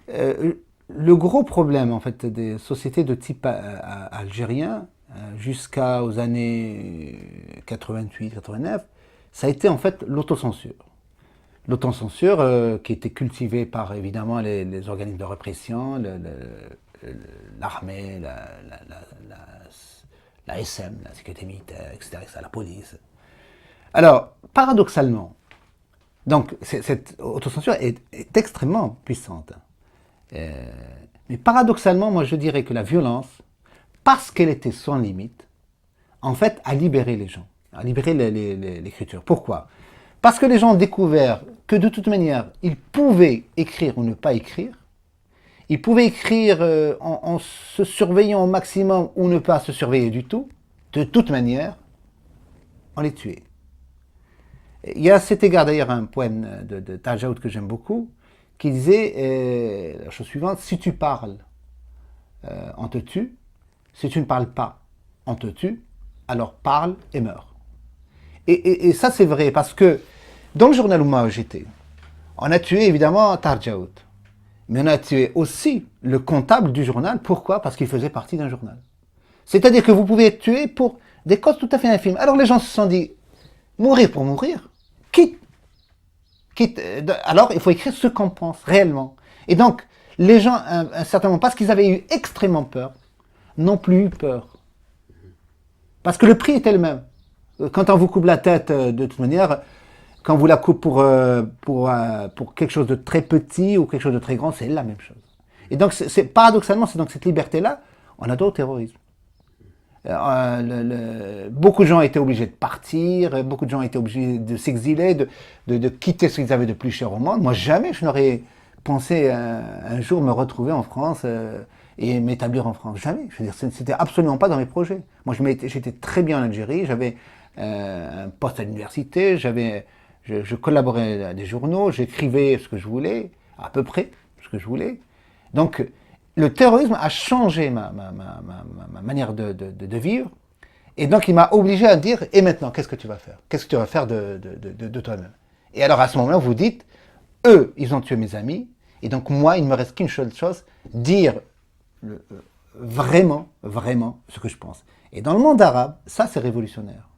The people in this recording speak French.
Le gros problème en fait des sociétés de type algérien jusqu'aux années 88-89, ça a été en fait l'autocensure. L'autocensure qui était cultivée par évidemment les organismes de répression, l'armée, la SM, la sécurité militaire, etc., la police. Alors, paradoxalement, donc cette autocensure est extrêmement puissante. Euh, mais paradoxalement, moi je dirais que la violence, parce qu'elle était sans limite, en fait, a libéré les gens, a libéré l'écriture. Pourquoi? Parce que les gens ont découvert que de toute manière, ils pouvaient écrire ou ne pas écrire. Ils pouvaient écrire en se surveillant au maximum ou ne pas se surveiller du tout. De toute manière, on les tuait. Il y a à cet égard d'ailleurs un poème de Tajaoud que j'aime beaucoup, qui disait la chose suivante: si tu parles, on te tue; si tu ne parles pas, on te tue, alors parle et meurs. Et ça c'est vrai, parce que dans le journal où moi j'étais, on a tué évidemment Tarjaout, mais on a tué aussi le comptable du journal. Pourquoi? Parce qu'il faisait partie d'un journal. C'est-à-dire que vous pouvez être tué pour des causes tout à fait infimes. Alors les gens se sont dit, mourir pour mourir, quitte. Alors il faut écrire ce qu'on pense réellement. Et donc, les gens, à un certain moment, parce qu'ils avaient eu extrêmement peur, n'ont plus eu peur. Parce que le prix était le même. Quand on vous coupe la tête, de toute manière, quand on vous la coupe pour quelque chose de très petit ou quelque chose de très grand, c'est la même chose. Et donc, paradoxalement, c'est donc cette liberté-là, on a droit au terrorisme. Beaucoup de gens étaient obligés de partir, beaucoup de gens étaient obligés de s'exiler, de quitter ce qu'ils avaient de plus cher au monde. Moi, jamais je n'aurais pensé un jour me retrouver en France et m'établir en France. Jamais. Je veux dire, c'était absolument pas dans mes projets. Moi, j'étais très bien en Algérie, j'avais un poste à l'université, je collaborais à des journaux, j'écrivais ce que je voulais, à peu près ce que je voulais. Donc, le terrorisme a changé ma manière de vivre. Et donc, il m'a obligé à dire, et maintenant, qu'est-ce que tu vas faire? Qu'est-ce que tu vas faire de toi-même? Et alors, à ce moment-là, vous dites, eux, ils ont tué mes amis, et donc moi, il ne me reste qu'une seule chose, dire vraiment, vraiment ce que je pense. Et dans le monde arabe, ça, c'est révolutionnaire.